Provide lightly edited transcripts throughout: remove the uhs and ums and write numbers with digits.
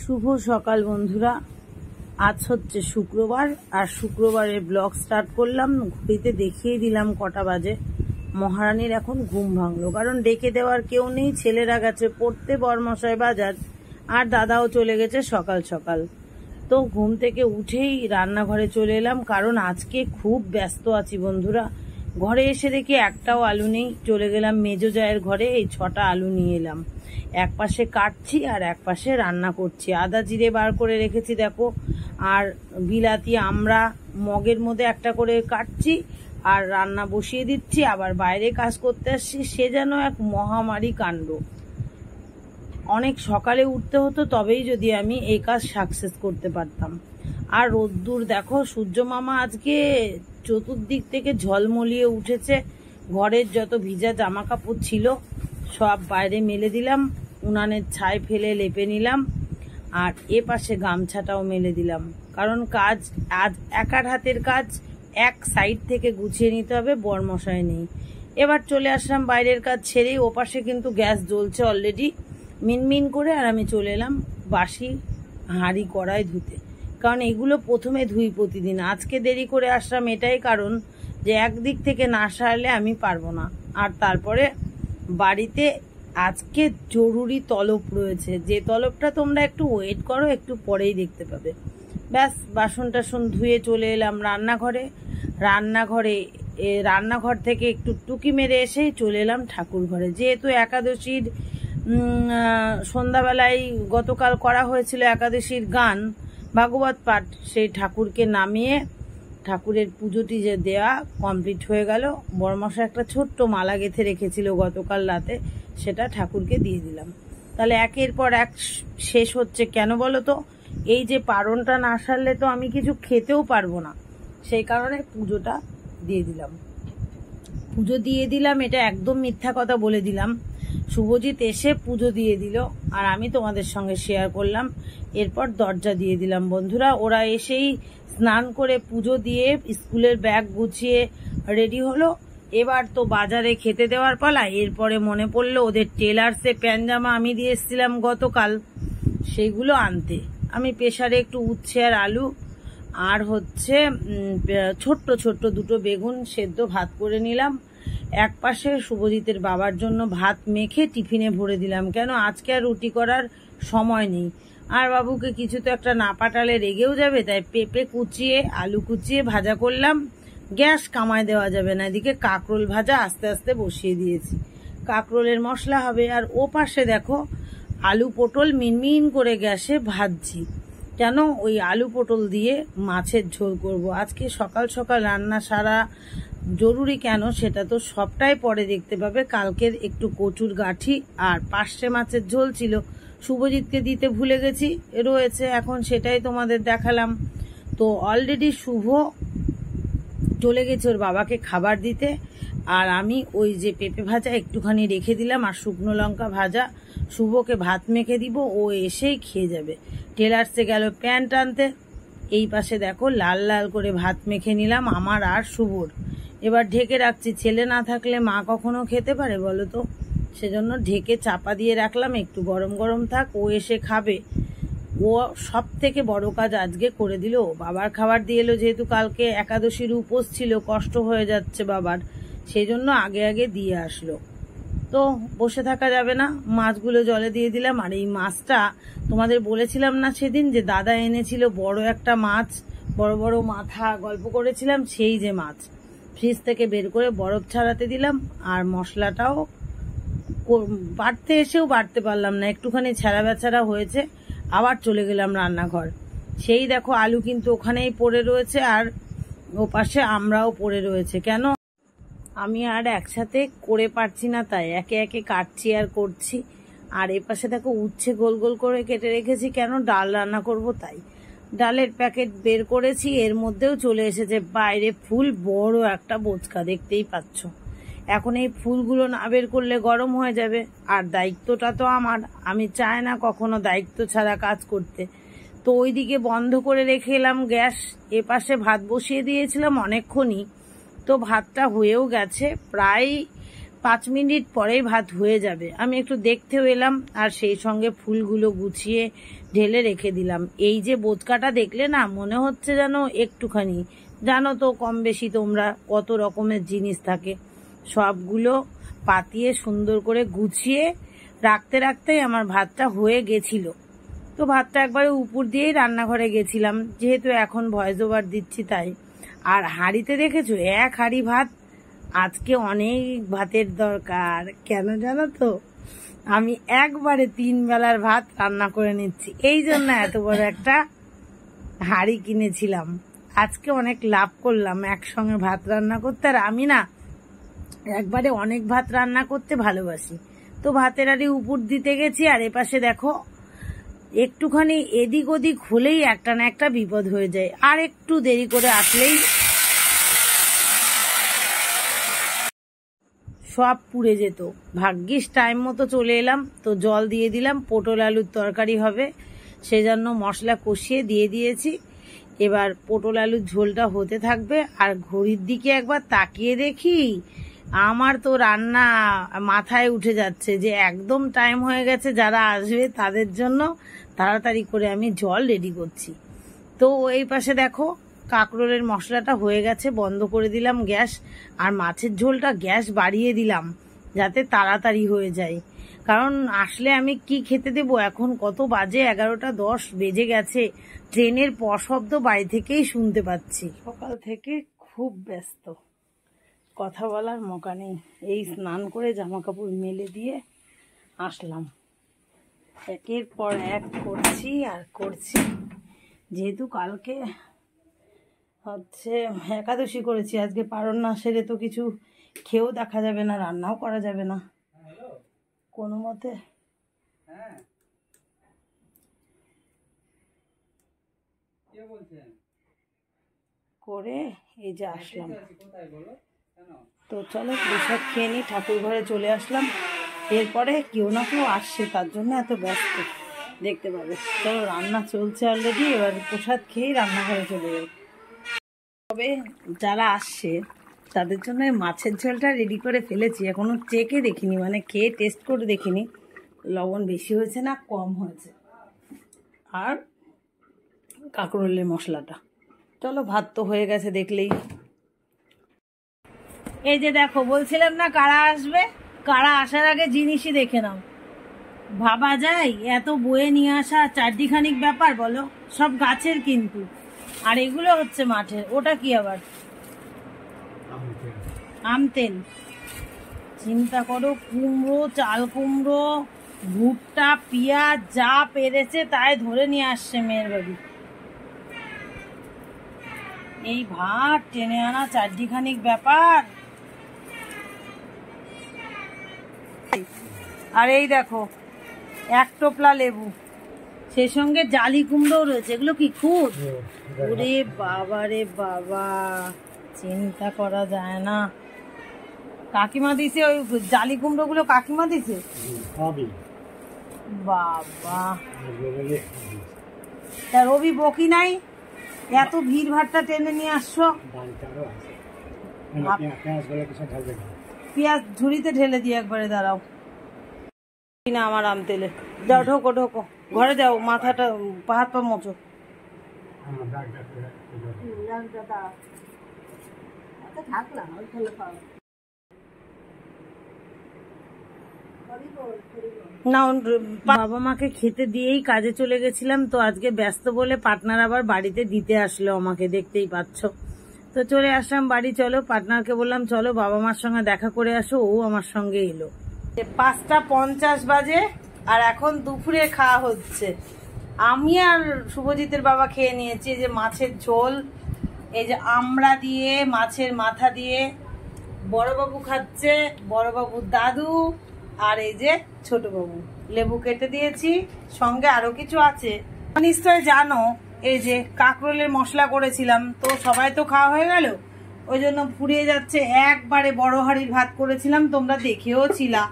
শুভ সকাল বন্ধুরা। আজ হচ্ছে শুক্রবার, আর শুক্রবারের ব্লগ স্টার্ট করলাম। ঘড়িতে দেখিয়ে দিলাম কটা বাজে। মহারানীর এখন ঘুম ভাঙলো, কারণ ডেকে দেওয়ার কেউ নেই। ছেলেরা গেছে পড়তে, বরমশাই বাজার, আর দাদাও চলে গেছে সকাল সকাল। তো ঘুম থেকে উঠেই রান্নাঘরে চলে এলাম, কারণ আজকে খুব ব্যস্ত আছি বন্ধুরা। ঘরে এসে দেখি একটাও আলু নেই। চলে গেলাম মেজো জায়ের ঘরে, এই 6টা আলু নিয়ে এলাম। এক পাশে কাটছি আর এক পাশে রান্না করছি। আদা জিরে বার করে রেখেছি দেখো, আর বিলাতি আমরা মগের মধ্যে একটা করে কাটছি আর রান্না বসিয়ে দিচ্ছি। আবার বাইরে কাজ করতে আসছি, সে যেন এক মহামারী কাণ্ড। অনেক সকালে উঠতে হতো, তবেই যদি আমি এই কাজ সাকসেস করতে পারতাম। আর রোদ্দুর দেখো, সূর্য মামা আজকে চতুর্দিক থেকে ঝলমলিয়ে উঠেছে। ঘরের যত ভিজা জামা কাপড় ছিল সব বাইরে মেলে দিলাম, উনানের ছাই ফেলে লেপে নিলাম, আর এ পাশে গামছাটাও মেলে দিলাম। কারণ কাজ আজ একার হাতের কাজ, এক সাইড থেকে গুছিয়ে নিতে হবে, বরমশাই নেই। এবার চলে আসলাম বাইরের কাজ ছেড়েই। ও পাশে কিন্তু গ্যাস জ্বলছে অলরেডি মিনমিন করে, আর আমি চলে এলাম বাসি হাঁড়ি কড়াই ধুতে। কারণ এগুলো প্রথমে ধুই প্রতিদিন। আজকে দেরি করে আসলাম এটাই কারণ যে একদিক থেকে না সারলে আমি পারবো না। আর তারপরে বাড়িতে আজকে জরুরি তলব রয়েছে, যে তলবটা তোমরা একটু ওয়েট করো, একটু পরেই দেখতে পাবে। ব্যাস বাসন টাসন ধুয়ে চলে এলাম রান্নাঘর থেকে একটু টুকি মেরে এসেই চলে এলাম ঠাকুর ঘরে। যেহেতু একাদশীর সন্ধ্যাবেলায় গতকাল করা হয়েছিল একাদশীর গান, ভাগবত পাঠ, সেই ঠাকুরকে নামিয়ে ঠাকুরের পুজোটি যে দেয়া কমপ্লিট হয়ে গেল। বড়মশাই একটা ছোট্ট মালা গেঁথে রেখেছিল গতকাল রাতে, সেটা ঠাকুরকে দিয়ে দিলাম। তাহলে একের পর এক শেষ হচ্ছে। কেন বলো তো, এই যে পারণটা না সারলে তো আমি কিছু খেতেও পারবো না, সেই কারণে পুজোটা দিয়ে দিলাম। পুজো দিয়ে দিলাম, এটা একদম মিথ্যা কথা বলে দিলাম। শুভজিৎ এসে পুজো দিয়ে দিল, আর আমি তোমাদের সঙ্গে শেয়ার করলাম। এরপর দরজা দিয়ে দিলাম বন্ধুরা। ওরা এসেই স্নান করে পুজো দিয়ে স্কুলের ব্যাগ গুছিয়ে রেডি হলো। এবার তো বাজারে খেতে দেওয়ার পালা। এরপরে মনে পড়লো ওদের টেলার্সে প্যান্ট-জামা আমি দিয়ে এসেছিলাম গতকাল, সেইগুলো আনতে। আমি প্রেসারে একটু উচ্ছে আর আলু আর হচ্ছে ছোট্ট ছোট্ট দুটো বেগুন সেদ্ধ ভাত করে নিলাম। এক পাশে শুভজিতের বাবার জন্য ভাত মেখে টিফিনে ভরে দিলাম, কেন আজকে আর রুটি করার সময় নেই। আর বাবুকে কিছু তো একটা না পাঠালে রেগেও যাবে, তাই পেঁপে কুচিয়ে আলু কুচিয়ে ভাজা করলাম। গ্যাস কামায় দেওয়া যাবে না। এদিকে কাঁকরোল ভাজা আস্তে আস্তে বসিয়ে দিয়েছি, কাঁকরোলের মশলা হবে। আর ও পাশে দেখো আলু পটল মিনমিন করে গ্যাসে ভাজছি। কেন, ওই আলু পটল দিয়ে মাছের ঝোল করব। আজকে সকাল সকাল রান্না সারা জরুরি, কেন সেটা তো সবটাই পরে দেখতে পাবে। কালকের একটু কচুর গাঠি আর পার্শে মাছের ঝোল ছিল, শুভজিৎকে দিতে ভুলে গেছি, রয়েছে, এখন সেটাই তোমাদের দেখালাম। তো অলরেডি শুভ চলে গেছে ওর বাবাকে খাবার দিতে, আর আমি ওই যে পেঁপে ভাজা একটুখানি রেখে দিলাম আর শুকনো লঙ্কা ভাজা। শুভকে ভাত মেখে দিব, ও এসেই খেয়ে যাবে। টেলার্সে গেল প্যান্ট আনতে। এই পাশে দেখো লাল লাল করে ভাত মেখে নিলাম আমার আর শুভর। এবার ঢেকে রাখছি, ছেলে না থাকলে মা কখনো খেতে পারে বলো তো? সেজন্য ঢেকে চাপা দিয়ে রাখলাম, একটু গরম গরম থাক, ও এসে খাবে। ও সব থেকে বড় কাজ আজকে করে দিল, বাবার খাবার দিয়ে এলো। যেহেতু কালকে একাদশীর উপোস ছিল, কষ্ট হয়ে যাচ্ছে বাবার, সেই জন্য আগে আগে দিয়ে আসলো। তো বসে থাকা যাবে না, মাছগুলো জলে দিয়ে দিলাম। আর এই মাছটা তোমাদের বলেছিলাম না সেদিন, যে দাদা এনেছিল বড় একটা মাছ, বড় বড় মাথা, গল্প করেছিলাম, সেই যে মাছ ফ্রিজ থেকে বের করে বরফ ছাড়াতে দিলাম। আর মশলাটাও বাড়তে এসেও বাড়তে পারলাম না, একটুখানি ছেঁড়া বেচারা হয়েছে। আবার চলে গেলাম রান্নাঘর। সেই দেখো আলু কিন্তু ওখানেই পড়ে রয়েছে, আর ও পাশে আমরাও পড়ে রয়েছে। কেন, আমি আর একসাথে করে পারছি না, তাই একে একে কাটছি আর করছি। আর এ পাশে দেখো উচ্ছে গোল গোল করে কেটে রেখেছি, কেন ডাল রান্না করব তাই। ডালের প্যাকেট বের করেছি, এর মধ্যেও চলে এসেছে বাইরে ফুল, বড় একটা বোচকা, দেখতেই পাচ্ছ। এখন এই ফুলগুলো না বের করলে গরম হয়ে যাবে, আর দায়িত্বটা তো আমার। আমি চাই না কখনো দায়িত্ব ছাড়া কাজ করতে। তো ওইদিকে বন্ধ করে রেখে এলাম গ্যাস। এ পাশে ভাত বসিয়ে দিয়েছিলাম অনেকক্ষণই, তো ভাতটা হয়েও গেছে, প্রায় 5 মিনিট পরেই ভাত হয়ে যাবে। আমি একটু দেখতেও এলাম, আর সেই সঙ্গে ফুলগুলো গুছিয়ে ঢেলে রেখে দিলাম। এই যে বোচকাটা দেখলে না, মনে হচ্ছে যেন একটুখানি, জানো তো কম বেশি তোমরা কত রকমের জিনিস থাকে, সবগুলো পাতিয়ে সুন্দর করে গুছিয়ে রাখতে রাখতেই আমার ভাতটা হয়ে গেছিল। তো ভাতটা একবারে উপর দিয়েই রান্নাঘরে গেছিলাম, যেহেতু এখন ভয়েস ওভার দিচ্ছি তাই। আর হাঁড়িতে দেখেছো, এক হাঁড়ি ভাত। আজকে অনেক ভাতের দরকার, কেন জানো তো, আমি একবারে 3 বেলার ভাত রান্না করে নিচ্ছি, এই জন্য এত বড় একটা হাঁড়ি কিনেছিলাম। আজকে অনেক লাভ করলাম একসঙ্গে ভাত রান্না করতে। আর আমি না একবারে অনেক ভাত রান্না করতে ভালোবাসি, তো ভাতের হাঁড়ি উপর দিতে গেছি। আর এপাশে দেখো, একটুখানি এদিক ওদিক হলেই একটা না একটা বিপদ হয়ে যায়, আর একটু দেরি করে আসলেই সব পুড়ে যেত। ভাগ্যিস টাইম মতো চলে এলাম, তো জল দিয়ে দিলাম, পটল আলুর তরকারি হবে সেজন্য মশলা কষিয়ে দিয়ে দিয়েছি। এবার পটল আলুর ঝোলটা হতে থাকবে। আর ঘড়ির দিকে একবার তাকিয়ে দেখি, আমার তো রান্না মাথায় উঠে যাচ্ছে যে একদম টাইম হয়ে গেছে, যারা আসবে তাদের জন্য তাড়াতাড়ি করে আমি জল রেডি করছি। তো এই পাশে দেখো, কাঁকরোলের মশলাটা হয়ে গেছে, বন্ধ করে দিলাম গ্যাস। আর মাছের ঝোলটা গ্যাস বাড়িয়ে দিলাম যাতে তাড়াতাড়ি হয়ে যায়, কারণ আসলে আমি কি খেতে দেবো। এখন কত বাজে, 11:10 বেজে গেছে। ট্রেনের শব্দ বাড়ি থেকেই শুনতে পাচ্ছি। সকাল থেকে খুব ব্যস্ত, কথা বলার মৌকা নেই। এই স্নান করে জামা কাপড় মেলে দিয়ে আসলাম, একের পর এক করছি আর করছি। যেহেতু কালকে হচ্ছে একাদশী করেছি, আজকে পারণ না সেরে তো কিছু খেয়েও দেখা যাবে না, রান্নাও করা যাবে না কোনো মতে। করে এই যে আসলাম, তো চলো প্রসাদ খেয়ে নিই। ঠাকুর ঘরে চলে আসলাম, এরপরে কেউ না কেউ আসছে, তার জন্য এত ব্যস্ত দেখতে পাবে। চলো, রান্না চলছে অলরেডি, এবার প্রসাদ খেয়েই রান্নাঘরে চলে যাই। তবে যারা আসছে তাদের জন্য মাছের ঝোলটা রেডি করে ফেলেছি, এখনো চেকে দেখিনি, মানে খেয়ে টেস্ট করে দেখিনি লবণ বেশি হয়েছে না কম হয়েছে। আর কাঁকরোলের মশলাটা, চলো ভাত তো হয়ে গেছে দেখলেই। এই যে দেখো, বলছিলাম না কারা আসবে, কারা আসার আগে জিনিসই দেখে নাও। ভাবা যায় এত বয়ে নিয়ে আসা, চারটিখানিক ব্যাপার বলো, সব গাছের কিন্তু। আর এগুলো হচ্ছে মাঠের। ওটা কি আবার? আমতেল। চিন্তা করো, কুমড়ো, চাল কুমড়ো, ভুট্টা, পেঁয়াজ, যা পেরেছে তাই ধরে নিয়ে আসছে মেয়ের বাড়ি। এই ভাত টেনে আনা চারটিখানিক ব্যাপার। আর এই দেখো, 1 টোপলা লেবু, সেই সঙ্গে জালি কুমড়োও রয়েছে। এগুলো কি খুদ? ওরে বাবা রে বাবা, চিন্তা করা যায় না। কাকিমা দিছে ওই জালি কুমড়ো গুলো, কাকিমা দিছে বাবা। তা রবি বকি নাই, এত ভিড় ভাট্টা টেনে নিয়ে আসছো। পেঁয়াজ ঝুড়িতে ঢেলে দিয়ে একবারে দাঁড়াও না আমার আম তেলে। যাও ঢোকো ঢোকো, ঘরে যাও, মাথাটা হাত পা মোচো। না, বাবা মাকে খেতে দিয়েই কাজে চলে গেছিলাম, তো আজকে ব্যস্ত বলে পার্টনার আবার বাড়িতে দিতে আসলো আমাকে, দেখতেই পাচ্ছ। তো চলে আসলাম বাড়ি। চলো, পার্টনারকে বললাম চলো বাবা মার সঙ্গে দেখা করে আসো, ও আমার সঙ্গে এলো। 5:50 বাজে, আর এখন দুপুরে খাওয়া হচ্ছে। আমি আর শুভজিতের বাবা খেয়ে নিয়েছি এই যে মাছের ঝোল, এই যে আমড়া দিয়ে, মাছের মাথা দিয়ে। বড়বাবু খাচ্ছে, বড়বাবুর দাদু, আর এই যে ছোটবাবু। লেবু কেটে দিয়েছি, সঙ্গে আরো কিছু আছে নিশ্চয় জানো। এই যে কাঁকরোলের মশলা করেছিলাম, তো সবাই তো খাওয়া হয়ে গেল, ওই জন্য ফুরিয়ে যাচ্ছে। একবারে বড় হাঁড়ির ভাত করেছিলাম, তোমরা দেখেও ছিলা।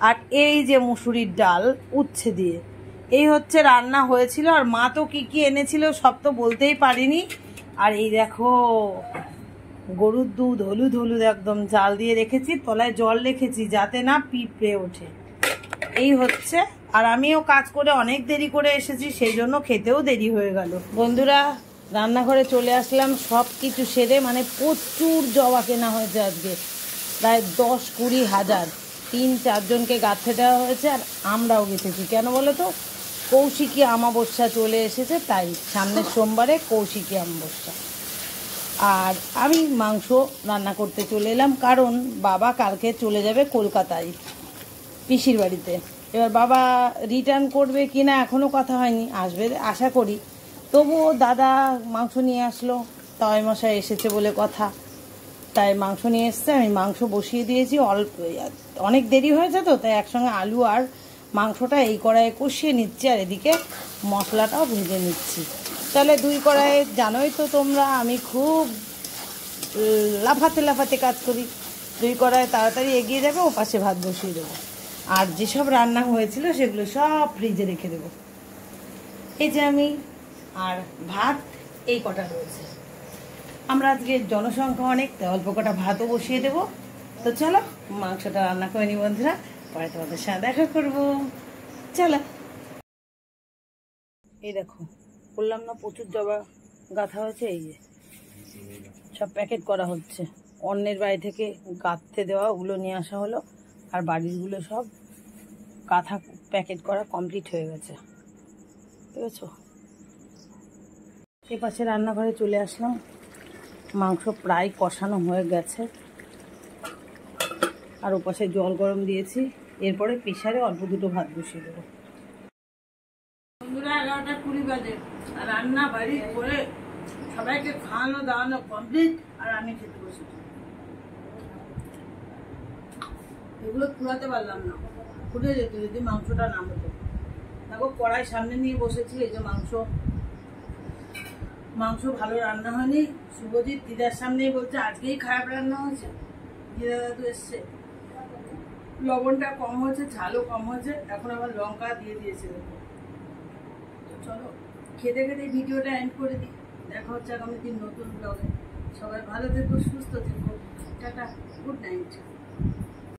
আর এই যে মুসুরির ডাল উচ্ছে দিয়ে, এই হচ্ছে রান্না হয়েছিল। আর মা তো কি কি এনেছিল সব তো বলতেই পারিনি। আর এই দেখো, গরুর দুধ হলুদ হলুদ একদম জাল দিয়ে রেখেছি, তলায় জল রেখেছি যাতে না পিঁপড়ে ওঠে। এই হচ্ছে আর আমিও কাজ করে অনেক দেরি করে এসেছি, সেই জন্য খেতেও দেরি হয়ে গেল। বন্ধুরা, রান্নাঘরে চলে আসলাম, সব কিছু সেরে, মানে প্রচুর জবা কেনা হয়েছে আজকে, প্রায় 10-20 হাজার। 3-4 জনকে গাঁথতে দেওয়া হয়েছে, আর আমরাও গেঁথেছি। কেন বলো তো? কৌশিকী অমাবস্যা চলে এসেছে, তাই সামনের সোমবারে কৌশিকী অমাবস্যা। আর আমি মাংস রান্না করতে চলে এলাম, কারণ বাবা কালকে চলে যাবে কলকাতায় পিসির বাড়িতে। এবার বাবা রিটার্ন করবে কি না এখনও কথা হয়নি, আসবে আশা করি। তবুও দাদা মাংস নিয়ে আসলো, তাই মশাই এসেছে বলে কথা, তাই মাংস নিয়ে এসছে। আমি মাংস বসিয়ে দিয়েছি, অনেক দেরি হয়েছে তো, তাই একসঙ্গে আলু আর মাংসটা এই কড়াইয়ে কষিয়ে নিচ্ছি, আর এদিকে মশলাটাও ভেজে নিচ্ছি। তাহলে 2 কড়াইয়ে, জানোই তো তোমরা আমি খুব লাফাতে লাফাতে কাজ করি। 2 কড়াইয়ে তাড়াতাড়ি এগিয়ে যাবে, ও পাশে ভাত বসিয়ে দেবো। আর যেসব রান্না হয়েছিল সেগুলো সব ফ্রিজে রেখে দেবো। এই যে আমি আর ভাত এই কটা রয়েছে। আমরা আজকে জনসংখ্যা অনেক, তাই অল্প কটা ভাতও বসিয়ে দেবো। তো চলো মাংসটা রান্না করে নি বন্ধুরা, পরে তোমাদের সাথে দেখা করবো। চলো। এই দেখো, বললাম না প্রচুর জবা গাঁথা হয়েছে, এই যে সব প্যাকেট করা হচ্ছে। অন্যের বাড়ি থেকে গাঁথতে দেওয়া ওগুলো নিয়ে আসা হলো, আর বাড়িরগুলো সব গাঁথা প্যাকেট করা কমপ্লিট হয়ে গেছে, ঠিক আছে। এ পাশে রান্নাঘরে চলে আসলাম, মাংস প্রায় কষানো হয়ে গেছে, আর ওপাশে জল গরম দিয়েছি। এরপরে প্রেসারে অল্প 2 ভাত বসিয়ে দেবো। বন্ধুরা, 11:20 বাজে, আর রান্না বাড়ি করে সবাইকে খাওয়ানো দাওয়ানো কমপ্লিট, আর আমি খেতে বসেছি। এগুলো কুড়াতে পারলাম না, ফুটে যেত যদি মাংসটা না হতো। দেখো কড়াই সামনে নিয়ে বসেছি, এই যে মাংস ভালো রান্না হয়নি। শুভজিৎ দিদার সামনেই বলছে আজকেই খারাপ রান্না হয়েছে। দিদা দাদু এসছে, লবণটা কম হয়েছে, ঝালও কম হয়েছে, এখন আবার লঙ্কা দিয়ে দিয়েছে। চলো খেতে খেতে ভিডিওটা এন্ড করে দিই। দেখা হচ্ছে আগামী দিন নতুন ব্লগে। সবাই ভালো থেকো, সুস্থ থেকো, টাটা, গুড নাইট।